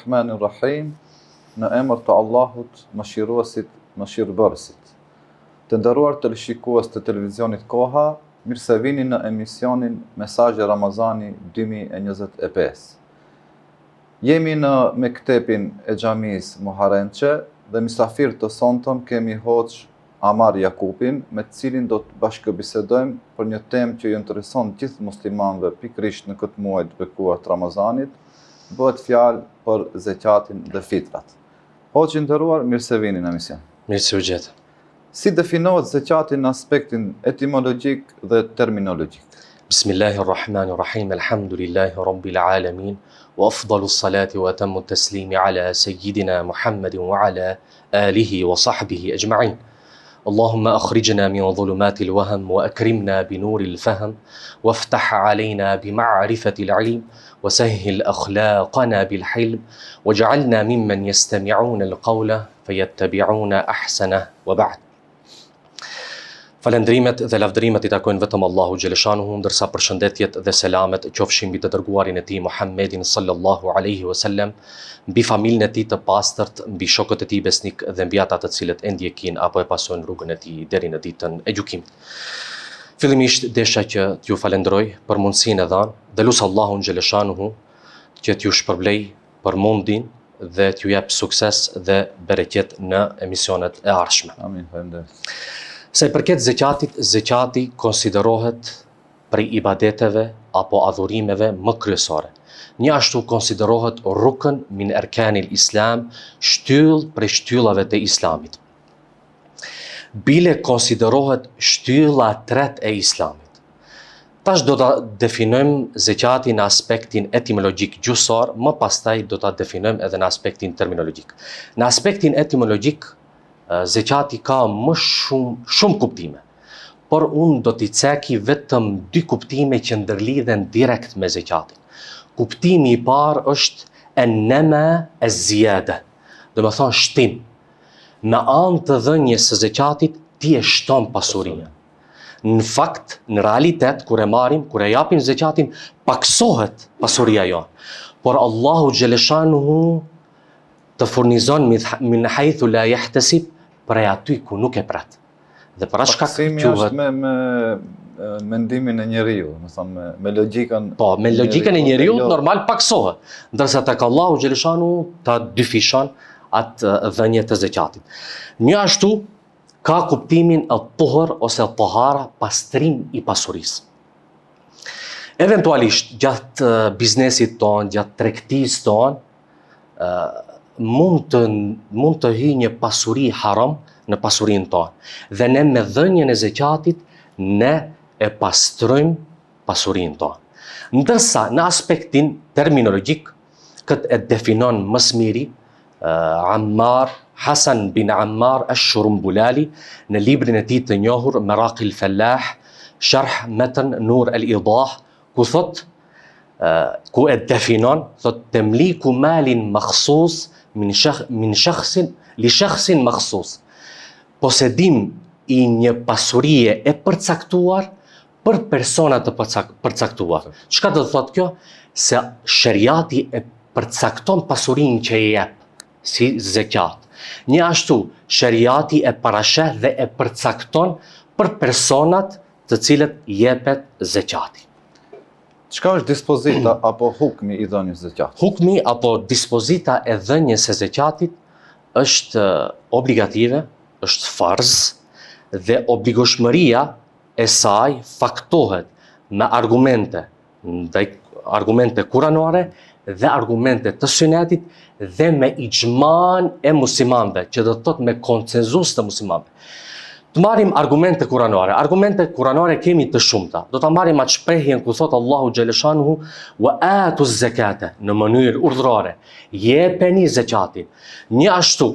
Bismillahirrahmanirrahim. Në emër të Allahut, mëshiruesit, mëshirëbërësit. Të nderuar televizionistë të televizionit Koha, mirë se vini në emisionin Mesazhe Ramazani 2025. Jemi në mektepin e xhamisë Muharrendçe dhe mysafir të sonton kemi Hoxh Amar Jakupin, me të cilin do të bashkëbisedojmë për një temë që ju intereson gjithë muslimanëve pikërisht në këtë muaj të bekuar të Ramazanit. Bëhet fjalë për zekatin dhe fitrat. Hoxh i nderuar, mirë se vini në emision. Mirë se u gjetë. Si definohet zekati në aspektin etimologjik dhe terminologjik? Bismillahirrahmanirrahim. Alhamdulillahi rabbil alamin. Wa afdalu salati wa atammu taslimi ala sayyidina Muhammadin wa ala alihi wa sahbihi ajma'in. اللهم أخرجنا من ظلمات الوهم وأكرمنا بنور الفهم وافتح علينا بمعرفة العلم وسهل أخلاقنا بالحلم واجعلنا ممن يستمعون القول فيتبعون أحسنه وبعد. Falendrimet dhe lavdërimet I takojnë vetëm Allahu xhaleshanuhu, ndërsa përshëndetjet dhe selamet qofshin mbi të dërguarin e tij Muhammedin sallallahu alaihi wasallam, mbi familjen e tij të pastërt, mbi shokët e tij besnik dhe mbi ata të cilët e ndjekin apo e pasojnë rrugën e tij deri në ditën e gjykimit. Fillimisht desha që t'ju falenderoj për mundësinë e dhënë dhe lut Allahun xhaleshanuhu që t'ju shpërblej për mundin dhe t'ju jap sukses dhe bereqet në emisionet e ardhshme. Amin, faleminderit. Sa I përket zekatit, zekati konsiderohet prej ibadeteve apo adhurimeve më kryesore. Një ashtu konsiderohet rukën min erkanil islam, shtyllë prej shtyllave të islamit. Bile konsiderohet shtylla e tretë e islamit. Tash do ta definojmë zekatin në aspektin etimologjik gjuhësor, më pastaj do ta definojmë edhe në aspektin terminologjik. Në aspektin etimologjik, zekati ka më shumë kuptime, por unë do t'i ceki vetëm 2 kuptime që ndërlidhen direkt me zekatin. Kuptimi I parë është ennema az-ziyada, do të thonë shtim. Me anë të dhënies së zekatit ti e shton pasurinë. Në fakt, në realitet, kur e japim zekatin, paksohet pasuria jonë. Por Allahu xhaleshanuhu të furnizon min haythu la yahtasib, prej aty ku nuk e pret. Dhe për shkak Paksimi është me mendimin e njeriu, do të thonë me logjikën. Po, me logjikën e njeriu normal paksohet, ndërsa tek Allahu xhaleshanu ta dyfishon atë dhënie të zekatit. Një ashtu ka kuptimin e tuhur ose tahara, pastrim I pasurisë. Eventualisht gjatë biznesit ton, gjatë tregtisë ton, mund të hyjë një pasuri haram në pasurinë tonë. Dhe ne me dhënien e zekatit ne e pastrojmë pasurinë tonë. Ndërsa në aspektin terminologjik, këtë e definon më së miri Hasan bin Ammar ash-Shurumbulali në librin e tij të njohur Maraqil Fallah, Sharh Matan Nur al-Idah, ku e definon, thot temliku malin makhsus min shakhsin li shakhsin makhsus. Posedim I një pasurie e përcaktuar për persona të përcaktuar. Çka do të thotë kjo? Se shariati e përcakton pasurinë që e jep si zekat. Një ashtu shariati e parasheh dhe e përcakton për personat të cilët jepet zekati. Çka është dispozita apo hukmi I dhënies së zekatit? Hukmi apo dispozita e dhënies së zekatit është obligative, është farz dhe obligueshmëria e saj faktohet me argumente kuranore dhe argumente të sunetit dhe me ixhman e muslimanëve, që do të thotë me konsenzus të muslimanëve. Të marrim argumente kuranore. Argumente kuranore kemi të shumta. Do ta marrim atë shprehjen ku thot Allahu xhaleshanuhu wa atu zakata, në mënyrë urdhërore, jepeni zekatin. Një ashtu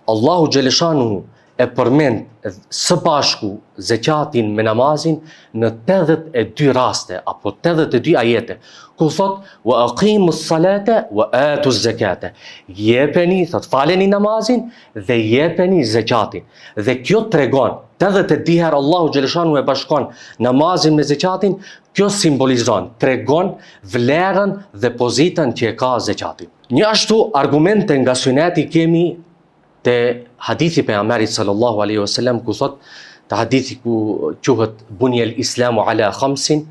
Allahu xhaleshanuhu e përmend së bashku zekatin me namazin në 82 raste apo 82 ajete, ku thot wa aqimus salata wa atu zakata. Jepeni, thot faleni namazin dhe jepeni zekatin. Dhe kjo tregon 82 herë Allahu xhaleshanu e bashkon namazin me zekatin, Kjo simbolizon, tregon vlerën dhe pozitën që e ka zekati. Një ashtu argumente nga Suneti kemi te hadithi pejgamberit sallallahu alaihi wasallam ku thot, te hadithi ku quhet buniyal islamu ala khamsin,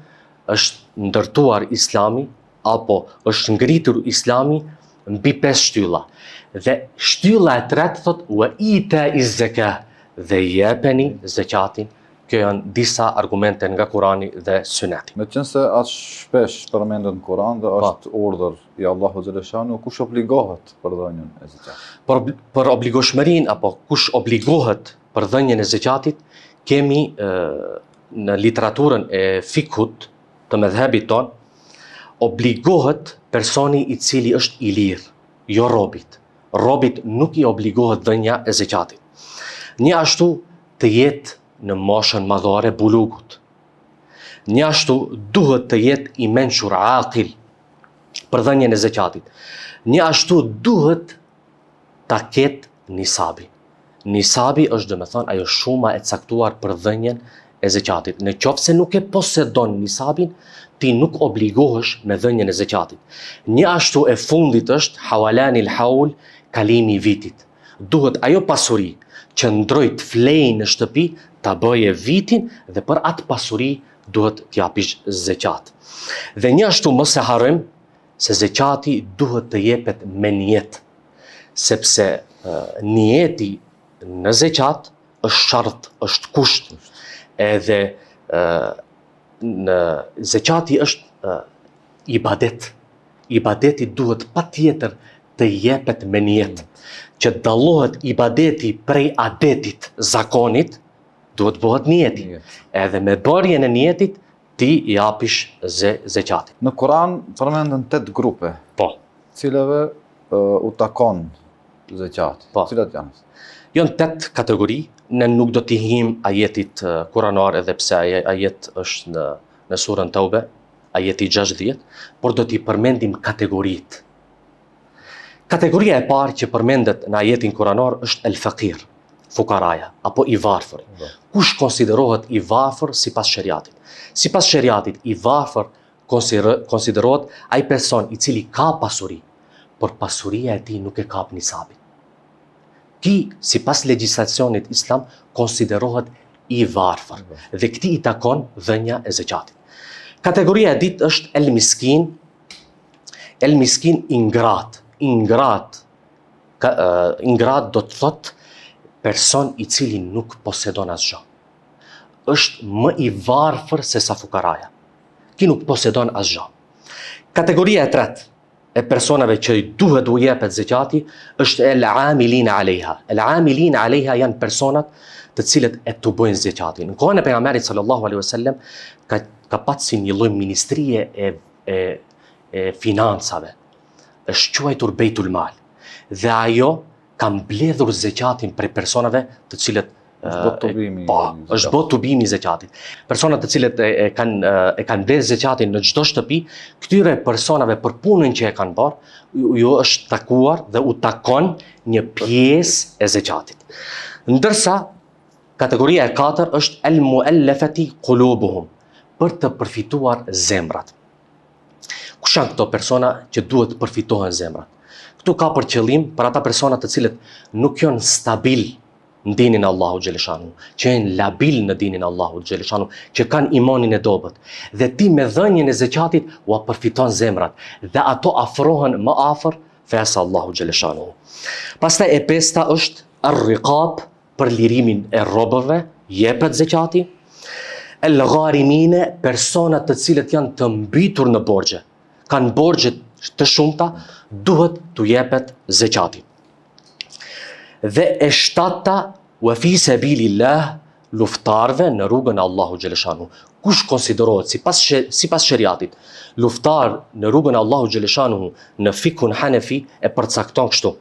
është ndërtuar Islami apo është ngritur Islami mbi 5 shtylla. Dhe shtylla e tretë thot wa itaiz zakah, dhe jepeni zekatin. Kjo janë disa argumente nga Kurani dhe Suneti. Me qenë se as shpesh përmendet në Kur'an dhe është urdhër i Allahu xhaleshanu, kush obligohet për dhënien e zekatit? Për obligueshmërinë apo kush obligohet për dhënien e zekatit, kemi në literaturën e fikhut të medhhebit ton, obligohet personi i cili është i lirë, jo robit. Robit nuk i obligohet dhënia e zekatit. Një ashtu të jetë në moshën madhore bulugut. Një ashtu duhet të jetë i mençur aqil për dhënien e zekatit. Një ashtu duhet ta ketë nisabi. Nisabi është domethënë ajo shuma e caktuar për dhënien e zekatit. Në qoftë se nuk e posedon nisabin, ti nuk obligohesh me dhënien e zekatit. Një ashtu e fundit është hawalanil haul, kalimi i vitit. Duhet ajo pasuri që ndroj të flejë në shtëpi, ta bëje vitin dhe për atë pasuri duhet t'japish zekat. Dhe një ashtu mos e harrojmë se zekati duhet të jepet me nijet, sepse nijeti në zekat është shart, është kusht, edhe në zekati është ibadet. Ibadeti duhet patjetër të jepet me nijet. Që dallohet ibadeti prej adetit, zakonit, duhet bëhet nijeti. Edhe me bërjen e nijetit, ti japish zekatin. Në Kur'an përmenden 8 grupe, Po. cilave u takon zekati. Po. Cilat janë? Janë 8 kategori, ne nuk do t'i him ajetit kuranar edhe pse ajet është në surën Taube, ajeti 60, por do t'i përmendim kategoritë. Kategoria e parë që përmendet në ajetin kuranar është el faqir, fukaraja, apo i varfër. Kush konsiderohet i varfër sipas shariatit? Sipas shariatit, i varfër konsiderohet ai person i cili ka pasuri, por pasuria e tij nuk e kap nisabin. Ki, sipas legjislacionit islam, konsiderohet i varfër dhe këtij i takon dhënia e zekatit. Kategoria e dytë është el miskin ingrat. Ingrat do të thot person i cili nuk posedon asgjë. Është më i varfër se sa fukaraja. Ki nuk posedon asgjë. Kategoria e tretë e personave që i duhet u jepet zekati është el amilin alejha. El amilin alejha janë personat të cilët e të bojnë zekatin. Në kohën e pejgamberit sallallahu alaihi wasallam ka pasur një lloj ministrie e financave. Është quajtur Beitul Mal. Dhe ajo ka mbledhur zekatin prej personave të cilët është bot tubimi i zekatit. Personat të cilët e kanë mbledhur zekatin në çdo shtëpi, këtyre personave për punën që e kanë bërë, ju është takuar dhe u takon një pjesë e zekatit. Ndërsa kategoria e 4 është el muallafati qulubuhum, për të përfituar zemrat. Kush janë këto persona që duhet të përfitohen zemrat? Këtu ka për qëllim për ata persona të cilët nuk janë stabil në dinin Allahu xhaleshanu, që janë labil në dinin Allahu xhaleshanu, që kanë imanin e dobët. Dhe ti me dhënien e zekatit u përfiton zemrat dhe ato afrohen më afër fesë Allahu xhaleshanu. Pastaj e pesta është ar-riqab, për lirimin e robëve, jepet zekati. El-gharimine, persona të cilët janë të mbitur në borxhe, kanë borxhe të shumta, duhet t'u jepet zekati. Dhe e shtata wa fi sabilillah, luftarve në rrugën e Allahu xhaleshanu. Kush konsiderohet sipas shariatit luftar në rrugën e Allahu xhaleshanu në fikun Hanefi e përcakton kështu: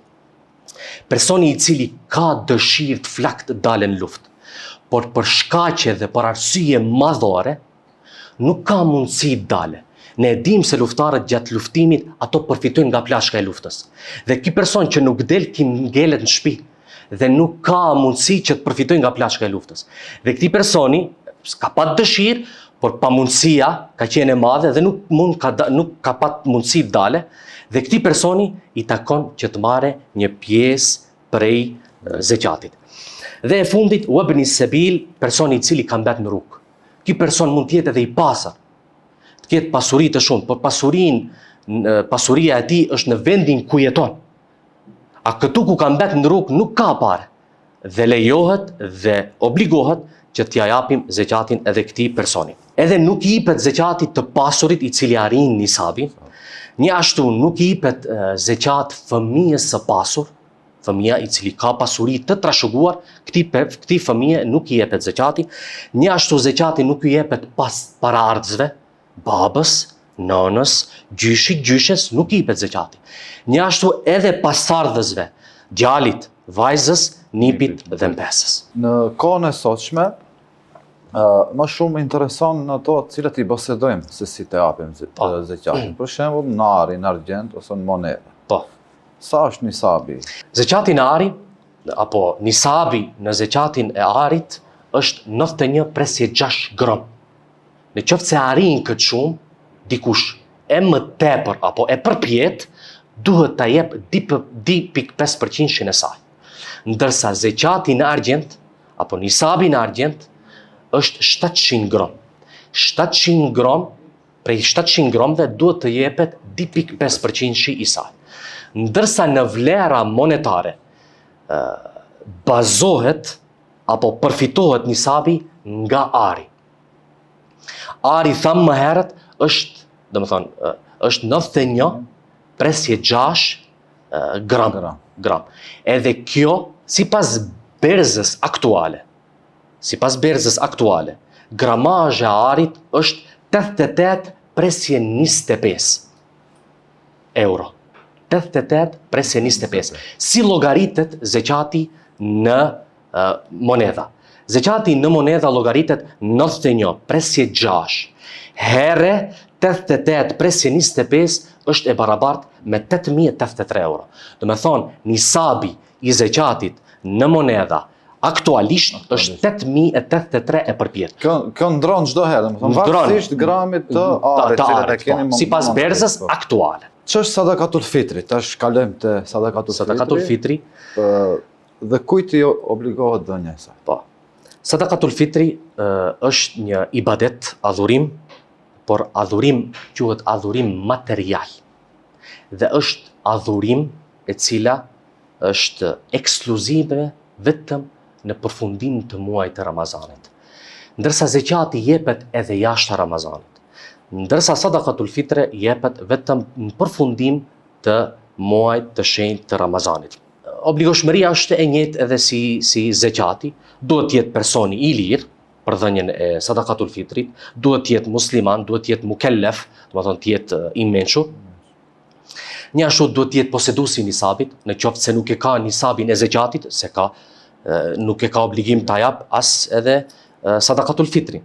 personi i cili ka dëshirë të flakt të dalë në luftë, por për shkaqe dhe për arsye madhore nuk ka mundësi të dalë. Ne e dim se luftarët gjatë luftimit ato përfitojnë nga plashka e luftës. Dhe ky person që nuk del ki ngelet në shtëpi dhe nuk ka mundësi që të përfitojnë nga plashka e luftës. Dhe këtij personi ka pas dëshirë, por pamundësia ka qenë e madhe dhe nuk ka pat mundësi të dale, dhe këtij personi i takon që të marrë një pjesë prej zeqatit. Dhe e fundit, wabni sebil, personi i cili ka mbet në rrugë. Ky person mund të jetë edhe i pasur, të ketë pasuri të shumë, por pasuria e tij është në vendin ku jeton. A këtu ku ka mbet në rrugë nuk ka parë, dhe lejohet dhe obligohet që t'ja japim zeqatin edhe këtij personi. Edhe nuk i jepet zeqati të pasurit i cili arrin nisabin, një ashtu nuk i jepet zeqat fëmijës së pasur, fëmia i cili ka pasuri të trashëguar, këtij fëmije nuk i jepet zeqati, një ashtu zeqati nuk i jepet paraardhësve, babës, nënës, gjyshit, gjyshes, nuk i jepet zeqati. Një ashtu edhe pasardhësve, djalit, vajzës, nipit dhe mpesës. Në kohën e sotshme, më shumë intereson në ato të cilat i posedojmë se si të japim zeqatin. Për shembull, në ari, në argjend ose në monedë. Po. Sa është nisabi? Zeqati në ari, apo nisabi në zeqatin e arit, është 91.6 gram. Në qoftë se arrin këtë shumë, dikush e më tepër apo e përpjet, duhet ta jep 2.5% e saj. Ndërsa zeqati në argjend, apo nisabi në argjend, është 700 gram. 700 gram, prej 700 gramve duhet të jepet 2.5% i saj. Ndërsa në vlera monetare bazohet apo përfitohet nisabi nga ari. Ari, thamë më herët, është 91.6 gram. Edhe kjo, sipas berzës aktuale, gramazhi i arit është 88.25 euro. 88.25. Si llogaritet zeqati në monedha? Zeqati në monedha llogaritet 91.6 herë 88.25 është e barabartë me 8.083 euro. Do me thonë, nisabi i zeqatit në monedha aktualisht është 8.083 e përpjet. Kjo ndron çdo herë, varësisht gramit të arit që e keni më. Sipas berzës aktuale. Ç'është sadakatul fitri? Tash kalojmë te sadakatul fitri. Dhe kujt i obligohet dhënia e saj? Po. Sadakatul fitri është një ibadet, adhurim, por adhurim quhet adhurim material. Dhe është adhurim e cila është ekskluzive vetëm në përfundim të muajit të Ramazanit. Ndërsa zeqati jepet edhe jashtë Ramazanit. Ndërsa sadakatul fitre jepet vetëm në përfundim të muajit të shenjtë të Ramazanit. Obligoshmëria është e njëjtë edhe si zeqati, duhet të jetë personi i lirë për dhënien e sadakatul fitrit, duhet të jetë musliman, duhet të jetë mukellef, do të thonë të jetë i mençur. Një ashtu duhet të jetë poseduesi i nisabit, në qoftë se nuk e ka nisabin e zeqatit, nuk e ka obligim ta jap as edhe sadakatul fitri.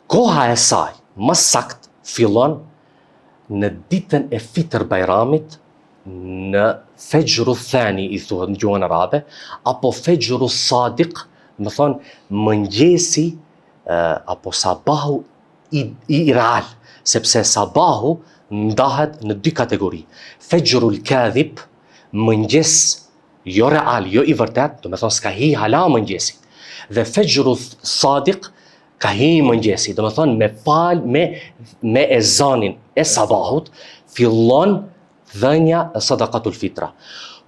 Koha e saj, më sakt, fillon në ditën e Fitr Bajramit, në Fejru Thani i thuhet në gjuhën arabe, apo Fejru Sadiq, më thonë mëngjesi apo sabahu i real, sepse sabahu ndahet në dy kategori. Fejrul Kadhib, mëngjes jo real, jo i vërtet, do me thonë s'ka hi hala mëngjesi. Dhe Fejrul Sadiq, ka hi mëngjesi, do me thonë me ezanin e sabahut, fillon dhënia e sadakatul fitra.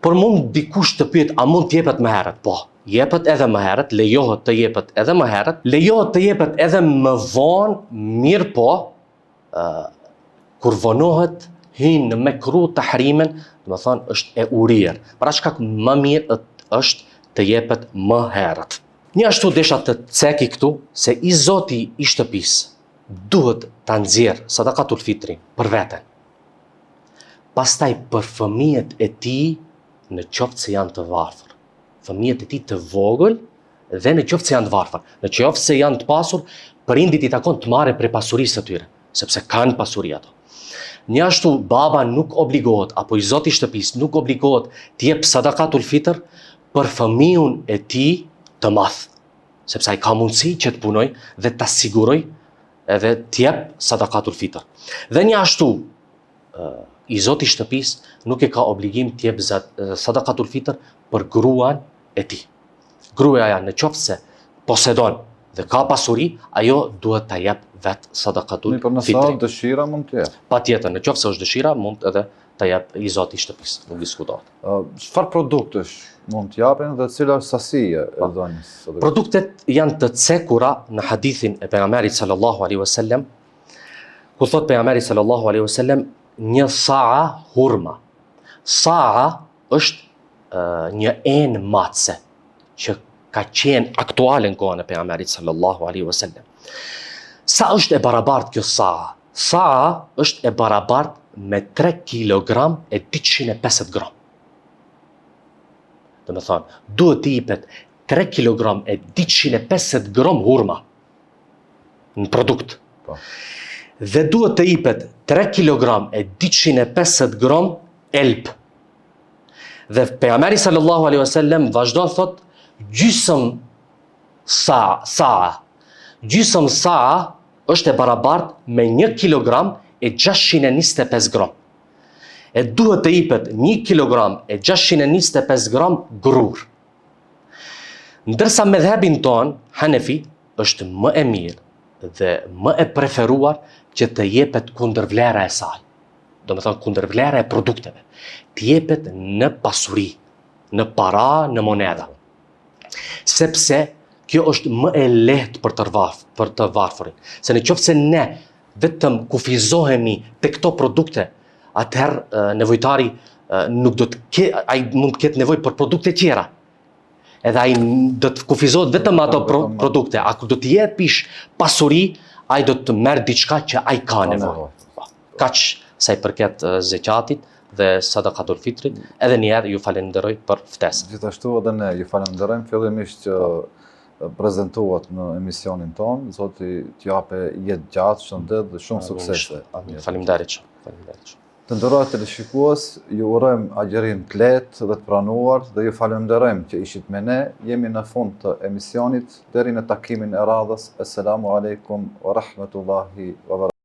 Por mund dikush të pyet, a mund të jepet më herët? Po, jepet edhe më herët, lejohet të jepet edhe më herët, lejohet të jepet edhe më vonë, mirë po, kur vonohet hyn në mekru të hrimen, do me thonë është e urirë. Pra shkak më mirë është të jepet më herët. Një ashtu desha të ceki këtu se i zoti i shtëpisë duhet ta nxjerrë sadakatul fitri për veten. Pastaj për fëmijët e tij në qoftë se janë të varfër. Fëmijët e tij të vogël dhe në qoftë se janë të varfër. Në qoftë se janë të pasur, prindit i takon të marrë prej pasurisë së tyre, sepse kanë pasuri ato. Një ashtu baba nuk obligohet, apo i zoti i shtëpisë nuk obligohet të jep sadakatul fitr për fëmijën e tij të madh, sepse ai ka mundësi që të punoj dhe ta siguroj edhe t'jep sadakatul fitr. Dhe një ashtu, i zoti shtëpisë nuk e ka obligim t'jep sadakatul fitr për gruan e tij. Gruaja në qoftë se posedon dhe ka pasuri, ajo duhet ta jep vetë sadakatul Mirë, për nëse fitri. është dëshira mund të jep. Patjetër, në qoftë se është dëshira, mund edhe ta jep i zoti shtëpisë, nuk diskutohet. Çfarë produktesh mund t'japin dhe cila është sasia e dhënies? Produktet janë të cekura në hadithin e pejgamberit sallallahu alaihi wasallam, ku thot pejgamberi sallallahu alaihi wasallam një saa hurma. Saa është një enë matse që ka qenë aktuale në kohën e pejgamberit sallallahu alaihi wasallam. Sa është e barabartë kjo saa? Saa është e barabartë me 3 kg e 250 gram. Do me thonë, duhet t'i jepet 3 kg e 250 gram hurma në produkt. Po. Dhe duhet të jepet 3 kg e 250 gram elb. Dhe pejgamberi sallallahu alaihi wasallam vazhdon thot gjysmë saa. Gjysmë saa është e barabartë me 1 kg e 625 gram. E duhet të jepet 1 kg e 625 gram grur. Ndërsa medhebin ton, Hanefi, është më e mirë dhe më e preferuar që të jepet kundër vlera e saj. Do me thonë kundër vlera e produkteve. Të jepet në pasuri, në para, në moneda. Sepse kjo është më e lehtë për të varfërin. Se në qoftë se ne vetëm kufizohemi të këto produkte, atëherë nevojtari nuk do të ai mund të ketë nevojë për produkte tjera. Edhe ai do të kufizohet vetëm ato produkte. A kur do të jepish pasuri, ai do të merr diçka që ai ka nevojë. Kaq sa i përket zeqatit dhe sadakatul fitrit, edhe një herë ju falenderoj për ftesën. Gjithashtu edhe ne ju falenderojmë fillimisht që prezentuat në emisionin tonë, Zoti t'jape jetë gjatë, shëndet dhe shumë suksese. Faleminderit. Të nderuar teleshikues, ju urojmë agjerim të lehtë dhe të pranuar dhe ju falenderojmë që ishit me ne. Jemi në fund të emisionit, deri në takimin e radhës. Assalamu alaikum wa rahmatullahi wa barakatuh.